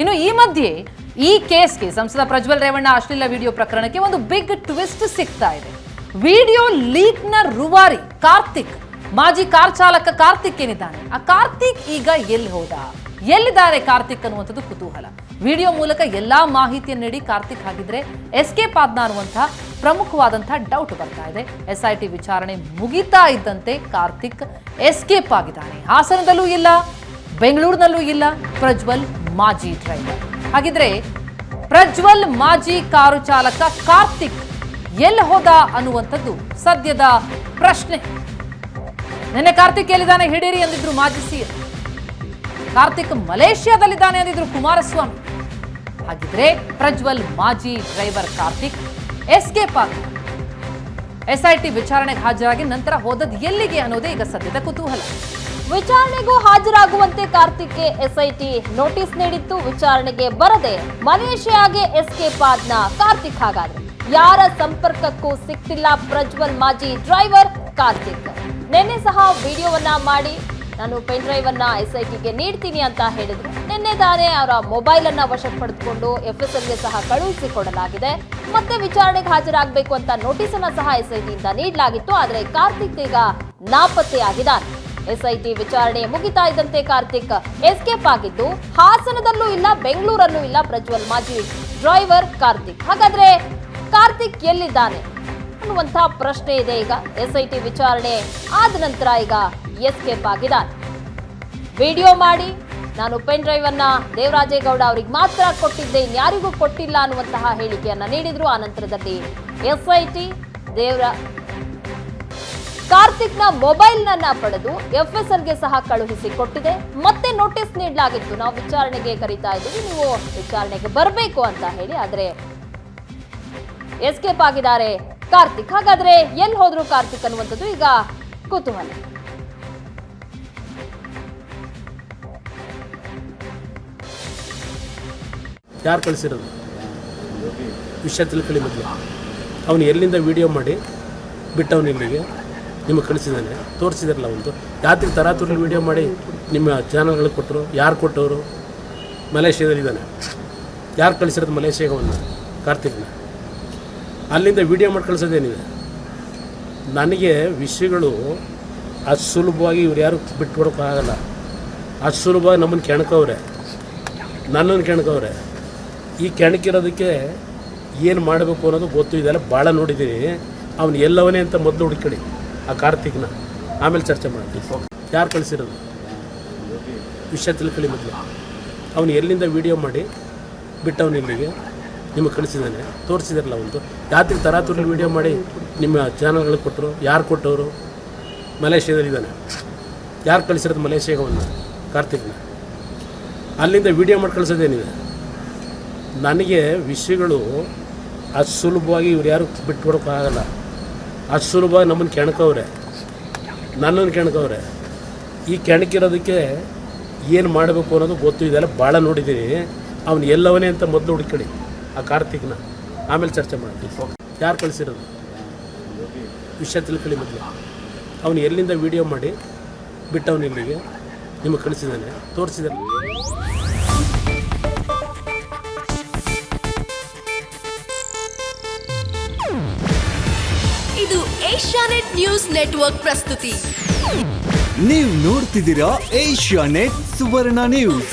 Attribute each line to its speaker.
Speaker 1: ಇನ್ನು ಈ ಮಧ್ಯೆ ಈ ಕೇಸ್ಗೆ ಸಂಸದ ಪ್ರಜ್ವಲ್ ರೇವಣ್ಣ ಅಶ್ಲೀಲ ವಿಡಿಯೋ ಪ್ರಕರಣಕ್ಕೆ ಒಂದು ಬಿಗ್ ಟ್ವಿಸ್ಟ್ ಸಿಗ್ತಾ ಇದೆ. ವಿಡಿಯೋ ಲೀಕ್ನ ರೂವಾರಿ ಕಾರ್ತಿಕ್, ಮಾಜಿ ಕಾರ್ ಚಾಲಕ ಕಾರ್ತಿಕ್ ಏನಿದ್ದಾನೆ, ಆ ಕಾರ್ತಿಕ್ ಈಗ ಎಲ್ಲಿ ಹೋದ, ಎಲ್ಲಿದ್ದಾರೆ ಕಾರ್ತಿಕ್ ಅನ್ನುವಂಥದ್ದು ಕುತೂಹಲ. ವಿಡಿಯೋ ಮೂಲಕ ಎಲ್ಲಾ ಮಾಹಿತಿಯನ್ನು ನೀಡಿ ಕಾರ್ತಿಕ್ ಹಾಗಿದ್ರೆ ಎಸ್ಕೇಪ್ ಆದ್ನ ಅನ್ನುವಂತಹ ಪ್ರಮುಖವಾದಂತಹ ಡೌಟ್ ಬರ್ತಾ ಇದೆ. SIT ವಿಚಾರಣೆ ಮುಗಿತಾ ಇದ್ದಂತೆ ಕಾರ್ತಿಕ್ ಎಸ್ಕೇಪ್ ಆಗಿದ್ದಾನೆ. ಹಾಸನದಲ್ಲೂ ಇಲ್ಲ, ಬೆಂಗಳೂರಿನಲ್ಲೂ ಇಲ್ಲ ಪ್ರಜ್ವಲ್ ಮಾಜಿ ಡ್ರೈವರ್. ಹಾಗಿದ್ರೆ ಪ್ರಜ್ವಲ್ ಮಾಜಿ ಕಾರು ಚಾಲಕ ಕಾರ್ತಿಕ್ ಎಲ್ಲಿ ಹೋದ ಅನ್ನುವಂಥದ್ದು ಸದ್ಯದ ಪ್ರಶ್ನೆ. ನಿನ್ನೆ ಕಾರ್ತಿಕ್ ಎಲ್ಲಿದ್ದಾನೆ ಹಿಡೀರಿ ಅಂದಿದ್ರು ಮಾಜಿ ಸಿಎಂ. ಕಾರ್ತಿಕ್ ಮಲೇಷ್ಯಾದಲ್ಲಿದ್ದಾನೆ ಅಂದಿದ್ರು ಕುಮಾರಸ್ವಾಮಿ. ಹಾಗಿದ್ರೆ ಪ್ರಜ್ವಲ್ ಮಾಜಿ ಡ್ರೈವರ್ ಕಾರ್ತಿಕ್ ಎಸ್ಕೇಪ್ ಆಗ SIT ವಿಚಾರಣೆಗೆ ಹಾಜರಾಗಿ ನಂತರ ಹೋದದ್ದು ಎಲ್ಲಿಗೆ ಅನ್ನೋದೇ ಈಗ ಸದ್ಯದ ಕುತೂಹಲ.
Speaker 2: ವಿಚಾರಣೆಗೂ ಹಾಜರಾಗುವಂತೆ ಕಾರ್ತಿಕ್ಗೆ SIT ನೋಟಿಸ್ ನೀಡಿತ್ತು. ವಿಚಾರಣೆಗೆ ಬರದೆ ಮಲೇಷ್ಯಾಗೆ ಎಸ್ಕೇಪ್ ಆದ್ನ ಕಾರ್ತಿಕ್. ಹಾಗಾದ್ರೆ ಯಾರ ಸಂಪರ್ಕಕ್ಕೂ ಸಿಕ್ತಿಲ್ಲ ಪ್ರಜ್ವಲ್ ಮಾಜಿ ಡ್ರೈವರ್ ಕಾರ್ತಿಕ್. ನಿನ್ನೆ ಸಹ ವಿಡಿಯೋವನ್ನ ಮಾಡಿ ನಾನು ಪೆನ್ ಡ್ರೈವ್ ಅನ್ನ SITಗೆ ನೀಡ್ತೀನಿ ಅಂತ ಹೇಳಿದ್ರು. ನಿನ್ನೆ ತಾನೇ ಅವರ ಮೊಬೈಲ್ ಅನ್ನ ವಶಕ್ಕೆ ಪಡೆದುಕೊಂಡು FSLಗೆ ಸಹ ಕಳುಹಿಸಿಕೊಡಲಾಗಿದೆ. ಮತ್ತೆ ವಿಚಾರಣೆಗೆ ಹಾಜರಾಗಬೇಕು ಅಂತ ನೋಟಿಸ್ ಅನ್ನ ಸಹ SIT ಇಂದ ನೀಡಲಾಗಿತ್ತು. ಆದ್ರೆ ಕಾರ್ತಿಕ್ ಈಗ ನಾಪತ್ತೆಯಾಗಿದ್ದಾನೆ. SIT ವಿಚಾರಣೆ ಮುಗಿತಾ ಇದ್ದಂತೆ ಕಾರ್ತಿಕ್ ಎಸ್ಕೇಪ್ ಆಗಿದ್ದು ಹಾಸನದಲ್ಲೂ ಇಲ್ಲ, ಬೆಂಗಳೂರಲ್ಲೂ ಇಲ್ಲ ಪ್ರಜ್ವಲ್ ಮಾಜಿ ಡ್ರೈವರ್ ಕಾರ್ತಿಕ್. ಹಾಗಾದ್ರೆ ಕಾರ್ತಿಕ್ ಎಲ್ಲಿದ್ದಾನೆ ಅನ್ನುವಂತ ಪ್ರಶ್ನೆ ಇದೆ. ಈಗ SIT ವಿಚಾರಣೆ ಆದ ನಂತರ ಈಗ ಎಸ್ಕೇಪ್ ಆಗಿದ್ದಾನೆ. ವಿಡಿಯೋ ಮಾಡಿ ನಾನು ಪೆನ್ ಡ್ರೈವ್ ಅನ್ನ ದೇವರಾಜೇಗೌಡ ಅವರಿಗೆ ಮಾತ್ರ ಕೊಟ್ಟಿದ್ದೆ, ಇನ್ಯಾರಿಗೂ ಕೊಟ್ಟಿಲ್ಲ ಅನ್ನುವಂತಹ ಹೇಳಿಕೆಯನ್ನ ನೀಡಿದ್ರು. ಆ ನಂತರದಲ್ಲಿ SIT ಕಾರ್ತಿಕ್ ನ ಮೊಬೈಲ್ ನನ್ನ ಪಡೆದು FSLಗೆ ಸಹ ಕಳುಹಿಸಿ ಕೊಟ್ಟಿದೆ. ಮತ್ತೆ ನೋಟಿಸ್ ನೀಡಲಾಗಿತ್ತು, ನಾವು ವಿಚಾರಣೆಗೆ ಕರೀತಾ ಇದ್ದೀವಿ, ನೀವು ವಿಚಾರಣೆಗೆ ಬರಬೇಕು ಅಂತ ಹೇಳಿ. ಆದ್ರೆ ಎಸ್ಕೇಪ್ ಆಗಿದ್ದಾರೆ ಕಾರ್ತಿಕ್. ಹಾಗಾದ್ರೆ ಎಲ್ಲಿ ಹೋದ್ರು ಕಾರ್ತಿಕ್ ಅನ್ನುವಂಥದ್ದು ಈಗ ಕುತೂಹಲ.
Speaker 3: ಯಾರು ಕಳಿಸಿರೋದು ವಿಷಯ ತಿಳ್ಕೊಳ್ಳಿ ಮೊದಲು. ಅವನು ಎಲ್ಲಿಂದ ವಿಡಿಯೋ ಮಾಡಿ ಬಿಟ್ಟವನು ಇಲ್ಲಿಗೆ ನಿಮಗೆ ಕಳಿಸಿದ್ದಾನೆ, ತೋರಿಸಿದಾರಲ್ಲ. ಒಂದು ರಾತ್ರಿ ತರಾತುರಿ ವಿಡಿಯೋ ಮಾಡಿ ನಿಮ್ಮ ಚಾನಲ್ಗಳಿಗೆ ಕೊಟ್ಟರು. ಯಾರು ಕೊಟ್ಟವರು? ಮಲೇಷ್ಯಾದಲ್ಲಿದ್ದಾನೆ. ಯಾರು ಕಳಿಸಿರೋದು ಮಲೇಷ್ಯಾಗೆ ಅವನ್ನ? ಕಾರ್ತಿಕ್ನ. ಅಲ್ಲಿಂದ ವಿಡಿಯೋ ಮಾಡಿ ಕಳಿಸೋದೇನಿದೆ? ನನಗೆ ವಿಷಯಗಳು ಅಷ್ಟು ಸುಲಭವಾಗಿ ಇವ್ರು ಯಾರು ಬಿಟ್ಕೊಡೋಕ್ಕಾಗಲ್ಲ. ಅಷ್ಟು ಸುಲಭವಾಗಿ ನಮ್ಮನ್ನು ಕೆಣಕವ್ರೆ, ನನ್ನನ್ನು ಕೆಣಕವ್ರೆ. ಈ ಕೆಣಕಿರೋದಕ್ಕೆ ಏನು ಮಾಡಬೇಕು ಅನ್ನೋದು ಗೊತ್ತು. ಇದೆಲ್ಲ ಭಾಳ ನೋಡಿದ್ದೀನಿ. ಅವನು ಎಲ್ಲವನೇ ಅಂತ ಮೊದಲು ಹುಡುಕಿ ಆ ಕಾರ್ತಿಕ್ನ, ಆಮೇಲೆ ಚರ್ಚೆ ಮಾಡ್ತೀವಿ. ಯಾರು ಕಳಿಸಿರೋದು ವಿಷಯ ತಿಳ್ಕೊಳ್ಳಿ ಮೊದಲು. ಅವನು ಎಲ್ಲಿಂದ ವಿಡಿಯೋ ಮಾಡಿ ಬಿಟ್ಟವನು ಇಲ್ಲಿಗೆ ನಿಮಗೆ ಕಳಿಸಿದ್ದಾನೆ, ತೋರಿಸಿದಾರಲ್ಲ. ಒಂದು ರಾತ್ರಿ ತರಾತುರಿ ವಿಡಿಯೋ ಮಾಡಿ ನಿಮ್ಮ ಚಾನಲ್ಗಳಿಗೆ ಕೊಟ್ಟರು. ಯಾರು ಕೊಟ್ಟವರು? ಮಲೇಷ್ಯಾದಲ್ಲಿದ್ದಾನೆ. ಯಾರು ಕಳಿಸಿರೋದು ಮಲೇಷ್ಯಾಗೆ ಅವನ್ನ? ಕಾರ್ತಿಕ್ನ. ಅಲ್ಲಿಂದ ವಿಡಿಯೋ ಮಾಡಿ ಕಳಿಸೋದೇನಿದೆ? ನನಗೆ ವಿಷಯಗಳು ಅಷ್ಟು ಸುಲಭವಾಗಿ ಇವ್ರು ಯಾರು ಬಿಟ್ಕೊಡೋಕ್ಕಾಗಲ್ಲ. ಅಷ್ಟು ಸುಲಭವಾಗಿ ನಮ್ಮನ್ನು ಕೆಣಕವ್ರೆ, ನನ್ನನ್ನು ಕೆಣಕವ್ರೆ. ಈ ಕೆಣಕಿರೋದಕ್ಕೆ ಏನು ಮಾಡಬೇಕು ಅನ್ನೋದು ಗೊತ್ತು. ಇದೆಲ್ಲ ಭಾಳ ನೋಡಿದ್ದೀನಿ. ಅವನು ಎಲ್ಲವನೇ ಅಂತ ಮೊದಲು ಹುಡುಕಿ ಆ ಕಾರ್ತಿಕ್ನ, ಆಮೇಲೆ ಚರ್ಚೆ ಮಾಡ್ತೀವಿ. ಯಾರು ಕಳಿಸಿರೋದು ವಿಷಯ ತಿಳ್ಕೊಳ್ಳಿ ಮೊದಲು. ಅವನು ಎಲ್ಲಿಂದ ವಿಡಿಯೋ ಮಾಡಿ ಬಿಟ್ಟವನು ಇಲ್ಲಿಗೆ ನಿಮಗೆ ಕಳಿಸಿದ್ದಾನೆ, ತೋರಿಸಿದಾರೆ.
Speaker 4: ಇದು ಏಷ್ಯಾನೆಟ್ ನ್ಯೂಸ್ ನೆಟ್ವರ್ಕ್ ಪ್ರಸ್ತುತಿ.
Speaker 5: ನೀವು ನೋಡ್ತಿದ್ದೀರಾ ಏಷ್ಯಾನೆಟ್ ಸುವರ್ಣ ನ್ಯೂಸ್.